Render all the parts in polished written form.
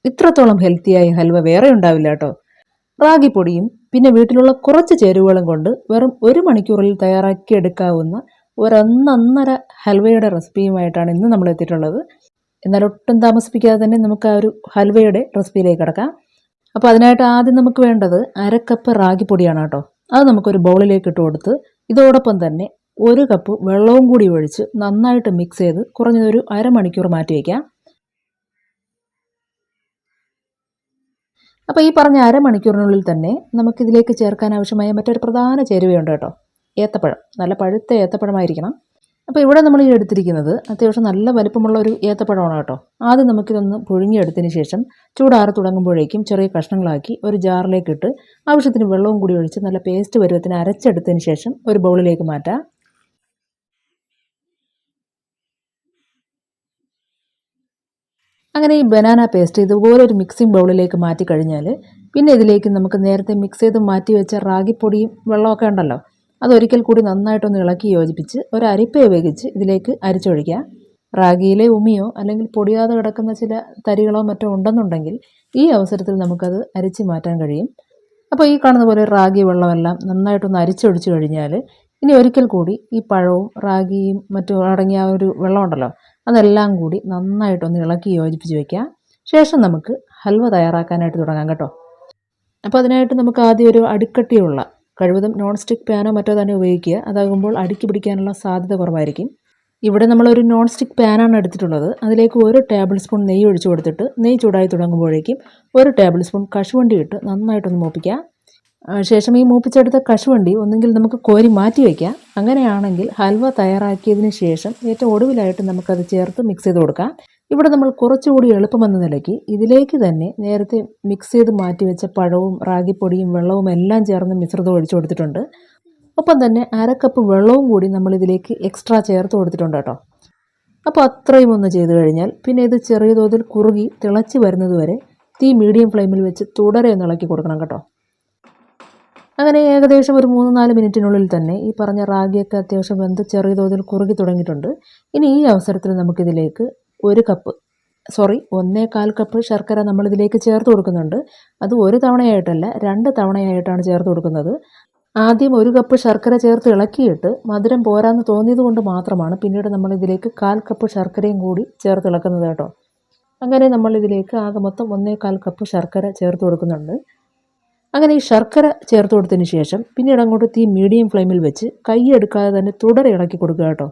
ഇത്രത്തോളം ഹെൽത്തിയായ ഹൽവ വേറെ ഉണ്ടാവില്ല കേട്ടോ. റാഗിപ്പൊടിയും പിന്നെ വീട്ടിലുള്ള കുറച്ച് ചേരുവകളും കൊണ്ട് വെറും 1 മണിക്കൂറിൽ തയ്യാറാക്കിയെടുക്കാവുന്ന ഒരൊന്നൊന്നര ഹൽവയുടെ റെസിപ്പിയുമായിട്ടാണ് ഇന്ന് നമ്മൾ എത്തിയിട്ടുള്ളത്. എന്നാൽ ഒട്ടും താമസിപ്പിക്കാതെ തന്നെ നമുക്ക് ആ ഒരു ഹൽവയുടെ റെസിപ്പിയിലേക്ക് കിടക്കാം. അപ്പോൾ അതിനായിട്ട് ആദ്യം നമുക്ക് വേണ്ടത് 1/2 കപ്പ് റാഗിപ്പൊടിയാണ് കേട്ടോ. അത് നമുക്കൊരു ബൗളിലേക്ക് ഇട്ട് കൊടുത്ത് ഇതോടൊപ്പം തന്നെ 1 കപ്പ് വെള്ളവും കൂടി ഒഴിച്ച് നന്നായിട്ട് മിക്സ് ചെയ്ത് കുറഞ്ഞതൊരു അരമണിക്കൂർ മാറ്റി വയ്ക്കാം. അപ്പോൾ ഈ പറഞ്ഞ അരമണിക്കൂറിനുള്ളിൽ തന്നെ നമുക്കിതിലേക്ക് ചേർക്കാൻ ആവശ്യമായ മറ്റൊരു പ്രധാന ചേരുവയുണ്ട് കേട്ടോ. ഏത്തപ്പഴം. നല്ല പഴുത്ത ഏത്തപ്പഴമായിരിക്കണം. അപ്പോൾ ഇവിടെ നമ്മൾ ഈ എടുത്തിരിക്കുന്നത് അത്യാവശ്യം നല്ല വലിപ്പമുള്ള ഒരു ഏത്തപ്പഴമാണ് കേട്ടോ. ആദ്യം നമുക്കിതൊന്ന് പുഴുങ്ങിയെടുത്തതിന് ശേഷം ചൂടാറി തുടങ്ങുമ്പോഴേക്കും ചെറിയ കഷ്ണങ്ങളാക്കി ഒരു ജാറിലേക്ക് ഇട്ട് ആവശ്യത്തിന് വെള്ളവും കൂടി ഒഴിച്ച് നല്ല പേസ്റ്റ് പരുവത്തിന് അരച്ചെടുത്തതിന് ശേഷം ഒരു ബൗളിലേക്ക് മാറ്റാം. അങ്ങനെ ഈ ബനാന പേസ്റ്റ് ഇതുപോലെ ഒരു മിക്സിംഗ് ബൗളിലേക്ക് മാറ്റി കഴിഞ്ഞാൽ പിന്നെ ഇതിലേക്ക് നമുക്ക് നേരത്തെ മിക്സ് ചെയ്ത് മാറ്റി വെച്ച റാഗിപ്പൊടിയും വെള്ളമൊക്കെ ഉണ്ടല്ലോ, അതൊരിക്കൽ കൂടി നന്നായിട്ടൊന്ന് ഇളക്കി യോജിപ്പിച്ച് ഒരു അരിപ്പ ഉപയോഗിച്ച് ഇതിലേക്ക് അരിച്ചൊഴിക്കുക. റാഗിയിലെ ഉമിയോ അല്ലെങ്കിൽ പൊടിയാതെ കിടക്കുന്ന ചില തരികളോ മറ്റോ ഉണ്ടെന്നുണ്ടെങ്കിൽ ഈ അവസരത്തിൽ നമുക്കത് അരിച്ച് മാറ്റാൻ കഴിയും. അപ്പോൾ ഈ കാണുന്ന പോലെ റാഗി വെള്ളമെല്ലാം നന്നായിട്ടൊന്ന് അരിച്ചൊഴിച്ച് കഴിഞ്ഞാൽ ഇനി ഒരിക്കൽ കൂടി ഈ പഴവും റാഗിയും മറ്റും അടങ്ങിയ ആ ഒരു വെള്ളമുണ്ടല്ലോ, അതെല്ലാം കൂടി നന്നായിട്ടൊന്ന് ഇളക്കി യോജിപ്പിച്ച് വയ്ക്കുക. ശേഷം നമുക്ക് ഹൽവ തയ്യാറാക്കാനായിട്ട് തുടങ്ങാം കേട്ടോ. അപ്പോൾ അതിനായിട്ട് നമുക്ക് ആദ്യം ഒരു അടിക്കട്ടിയുള്ള കഴിവതും നോൺ സ്റ്റിക്ക് പാനോ മറ്റോ തന്നെ ഉപയോഗിക്കുക. അതാകുമ്പോൾ അടുക്കി പിടിക്കാനുള്ള സാധ്യത കുറവായിരിക്കും. ഇവിടെ നമ്മളൊരു നോൺ സ്റ്റിക്ക് പാനാണ് എടുത്തിട്ടുള്ളത്. അതിലേക്ക് 1 ടേബിൾ സ്പൂൺ നെയ്യ് ഒഴിച്ചു കൊടുത്തിട്ട് നെയ്യ് ചൂടായി തുടങ്ങുമ്പോഴേക്കും 1 ടേബിൾ സ്പൂൺ കശുവണ്ടി ഇട്ട് നന്നായിട്ടൊന്ന് മൂപ്പിക്കുക. ശേഷം ഈ മൂപ്പിച്ചെടുത്ത കശുവണ്ടി ഒന്നെങ്കിൽ നമുക്ക് കോരി മാറ്റി വയ്ക്കാം. അങ്ങനെയാണെങ്കിൽ ഹൽവ തയ്യാറാക്കിയതിന് ശേഷം ഏറ്റവും ഒടുവിലായിട്ട് നമുക്കത് ചേർത്ത് മിക്സ് ചെയ്ത് കൊടുക്കാം. ഇവിടെ നമ്മൾ കുറച്ചുകൂടി എളുപ്പമെന്ന നിലയ്ക്ക് ഇതിലേക്ക് തന്നെ നേരത്തെ മിക്സ് ചെയ്ത് മാറ്റി വെച്ച പഴവും റാഗിപ്പൊടിയും വെള്ളവും എല്ലാം ചേർന്ന് മിശ്രിതം ഒഴിച്ചു കൊടുത്തിട്ടുണ്ട്. ഒപ്പം തന്നെ 1/2 കപ്പ് വെള്ളവും കൂടി നമ്മളിതിലേക്ക് എക്സ്ട്രാ ചേർത്ത് കൊടുത്തിട്ടുണ്ട് കേട്ടോ. അപ്പോൾ അത്രയും ഒന്ന് ചെയ്ത് കഴിഞ്ഞാൽ പിന്നെ ഇത് ചെറിയ തോതിൽ കുറുകി തിളച്ച് വരുന്നത് വരെ തീ മീഡിയം ഫ്ലെയിമിൽ വെച്ച് തുടരെ ഒന്ന് ഇളക്കി കൊടുക്കണം കേട്ടോ. അങ്ങനെ ഏകദേശം ഒരു 3-4 മിനിറ്റിനുള്ളിൽ തന്നെ ഈ പറഞ്ഞ റാഗിയൊക്കെ അത്യാവശ്യം വെന്ത് ചെറിയ തോതിൽ കുറുകി തുടങ്ങിയിട്ടുണ്ട്. ഇനി ഈ അവസരത്തിൽ നമുക്കിതിലേക്ക് 1.25 കപ്പ് ശർക്കര നമ്മളിതിലേക്ക് ചേർത്ത് കൊടുക്കുന്നുണ്ട്. അത് ഒരു തവണയായിട്ടല്ല 2 തവണയായിട്ടാണ് ചേർത്ത് കൊടുക്കുന്നത്. ആദ്യം 1 കപ്പ് ശർക്കര ചേർത്ത് ഇളക്കിയിട്ട് മധുരം പോരാന്ന് തോന്നിയത് കൊണ്ട് മാത്രമാണ് പിന്നീട് നമ്മളിതിലേക്ക് 1/4 കപ്പ് ശർക്കരയും കൂടി ചേർത്ത് ഇളക്കുന്നത് കേട്ടോ. അങ്ങനെ നമ്മളിതിലേക്ക് ആകെ മൊത്തം 1.25 കപ്പ് ശർക്കര ചേർത്ത് കൊടുക്കുന്നുണ്ട്. അങ്ങനെ ഈ ശർക്കര ചേർത്ത് കൊടുത്തതിന് ശേഷം പിന്നീട് അങ്ങോട്ട് തീ മീഡിയം ഫ്ലെയിമിൽ വെച്ച് കൈ എടുക്കാതെ തന്നെ തുടരെ ഇളക്കി കൊടുക്കുക കേട്ടോ.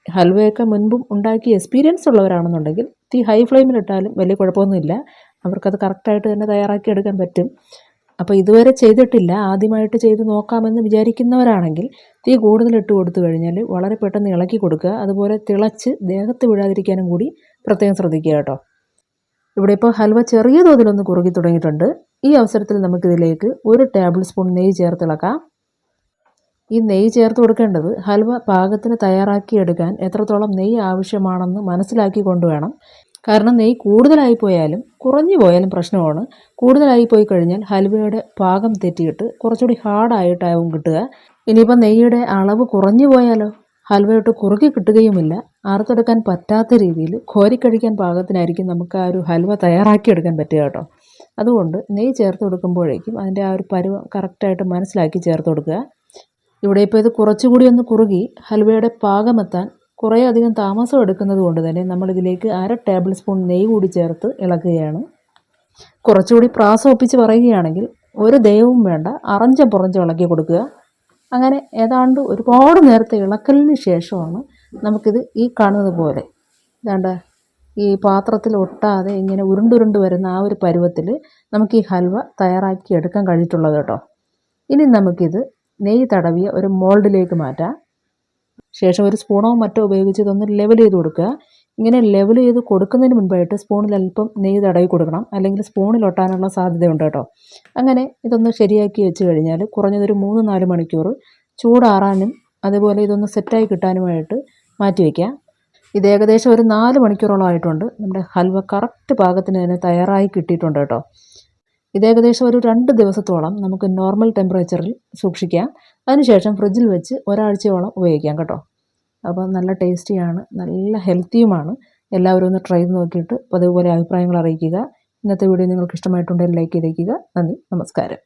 ഹൽവയൊക്കെ മുൻപും ഉണ്ടാക്കി എക്സ്പീരിയൻസ് ഉള്ളവരാണെന്നുണ്ടെങ്കിൽ തീ ഹൈ ഫ്ലെയിമിലിട്ടാലും വലിയ കുഴപ്പമൊന്നുമില്ല. അവർക്കത് കറക്റ്റായിട്ട് തന്നെ തയ്യാറാക്കി എടുക്കാൻ പറ്റും. അപ്പോൾ ഇതുവരെ ചെയ്തിട്ടില്ല, ആദ്യമായിട്ട് ചെയ്ത് നോക്കാമെന്ന് വിചാരിക്കുന്നവരാണെങ്കിൽ തീ കൂടുതലിട്ട് കൊടുത്തു കഴിഞ്ഞാൽ വളരെ പെട്ടെന്ന് ഇളക്കി കൊടുക്കുക. അതുപോലെ തിളച്ച് ദേഹത്ത് വീഴാതിരിക്കാനും കൂടി പ്രത്യേകം ശ്രദ്ധിക്കുക കേട്ടോ. ഇവിടെ ഇപ്പോൾ ഹൽവ ചെറിയ തോതിലൊന്ന് കുറുകി തുടങ്ങിയിട്ടുണ്ട്. ഈ അവസരത്തിൽ നമുക്കിതിലേക്ക് 1 ടേബിൾ സ്പൂൺ നെയ്യ് ചേർത്തിളക്കാം. ഈ നെയ്യ് ചേർത്ത് കൊടുക്കേണ്ടത് ഹൽവ പാകത്തിന് തയ്യാറാക്കിയെടുക്കാൻ എത്രത്തോളം നെയ്യ് ആവശ്യമാണെന്ന് മനസ്സിലാക്കി കൊണ്ടുവേണം. കാരണം നെയ്യ് കൂടുതലായി പോയാലും കുറഞ്ഞു പോയാലും പ്രശ്നമാണ്. കൂടുതലായി പോയി കഴിഞ്ഞാൽ ഹൽവയുടെ പാകം തെറ്റിയിട്ട് കുറച്ചുകൂടി ഹാർഡായിട്ടാവും കിട്ടുക. ഇനിയിപ്പോൾ നെയ്യുടെ അളവ് കുറഞ്ഞു പോയാലോ ഹൽവയൊട്ട് കുറുകി കിട്ടുകയുമില്ല. അറുത്തെടുക്കാൻ പറ്റാത്ത രീതിയിൽ കോരിക്കഴിക്കാൻ പാകത്തിനായിരിക്കും നമുക്ക് ആ ഒരു ഹൽവ തയ്യാറാക്കിയെടുക്കാൻ പറ്റുക കേട്ടോ. അതുകൊണ്ട് നെയ്യ് ചേർത്ത് കൊടുക്കുമ്പോഴേക്കും അതിൻ്റെ ആ ഒരു പരുവം കറക്റ്റായിട്ട് മനസ്സിലാക്കി ചേർത്ത് കൊടുക്കുക. ഇവിടെ ഇപ്പോൾ ഇത് കുറച്ചുകൂടി ഒന്ന് കുറുകി ഹൽവയുടെ പാകമെത്താൻ കുറേ അധികം താമസം എടുക്കുന്നത് കൊണ്ട് തന്നെ നമ്മളിതിലേക്ക് 1/2 ടേബിൾ സ്പൂൺ നെയ്യ് കൂടി ചേർത്ത് ഇളക്കുകയാണ്. കുറച്ചുകൂടി പ്രാസം ഒപ്പിച്ച് പറയുകയാണെങ്കിൽ ഒരു ദയവും വേണ്ട, അറഞ്ചം പുറഞ്ചം ഇളക്കി കൊടുക്കുക. അങ്ങനെ ഏതാണ്ട് ഒരുപാട് നേരത്തെ ഇളക്കലിന് ശേഷമാണ് നമുക്കിത് ഈ കാണുന്നത് പോലെ ഏതാണ്ട് ഈ പാത്രത്തിൽ ഒട്ടാതെ ഇങ്ങനെ ഉരുണ്ടുരുണ്ട് വരുന്ന ആ ഒരു പരുവത്തിൽ നമുക്ക് ഈ ഹൽവ തയ്യാറാക്കി എടുക്കാൻ കഴിഞ്ഞിട്ടുള്ളത് കേട്ടോ. ഇനി നമുക്കിത് നെയ്യ് തടവിയ ഒരു മോൾഡിലേക്ക് മാറ്റാം. ശേഷം ഒരു സ്പൂണോ മറ്റോ ഉപയോഗിച്ച് ഇതൊന്ന് ലെവൽ ചെയ്ത് കൊടുക്കുക. ഇങ്ങനെ ലെവൽ ചെയ്ത് കൊടുക്കുന്നതിന് മുൻപായിട്ട് സ്പൂണിൽ അല്പം നെയ്യ് തടവി കൊടുക്കണം, അല്ലെങ്കിൽ സ്പൂണിൽ ഒട്ടാനുള്ള സാധ്യതയുണ്ട് കേട്ടോ. അങ്ങനെ ഇതൊന്ന് ശരിയാക്കി വെച്ച് കഴിഞ്ഞാൽ കുറഞ്ഞതൊരു 3-4 മണിക്കൂർ ചൂടാറാനും അതുപോലെ ഇതൊന്ന് സെറ്റായി കിട്ടാനുമായിട്ട് മാറ്റി വയ്ക്കാം. ഇത് ഏകദേശം ഒരു 4 മണിക്കൂറോളം ആയിട്ടുണ്ട്. നമ്മുടെ ഹൽവ കറക്റ്റ് പാകത്തിന് തന്നെ തയ്യാറായി കിട്ടിയിട്ടുണ്ട് കേട്ടോ. ഇത് ഏകദേശം ഒരു 2 ദിവസത്തോളം നമുക്ക് നോർമൽ ടെമ്പറേച്ചറിൽ സൂക്ഷിക്കാം. അതിനുശേഷം ഫ്രിഡ്ജിൽ വെച്ച് ഒരാഴ്ചയോളം ഉപയോഗിക്കാം കേട്ടോ. അപ്പോൾ നല്ല ടേസ്റ്റിയാണ്, നല്ല ഹെൽത്തിയുമാണ്. എല്ലാവരും ഒന്ന് ട്രൈ ചെയ്ത് നോക്കിയിട്ട് അതുപോലെ അഭിപ്രായങ്ങൾ അറിയിക്കുക. ഇന്നത്തെ വീഡിയോ നിങ്ങൾക്ക് ഇഷ്ടമായിട്ടുണ്ടെങ്കിൽ ലൈക്ക് ചെയ്തേക്കുക. നന്ദി, നമസ്കാരം.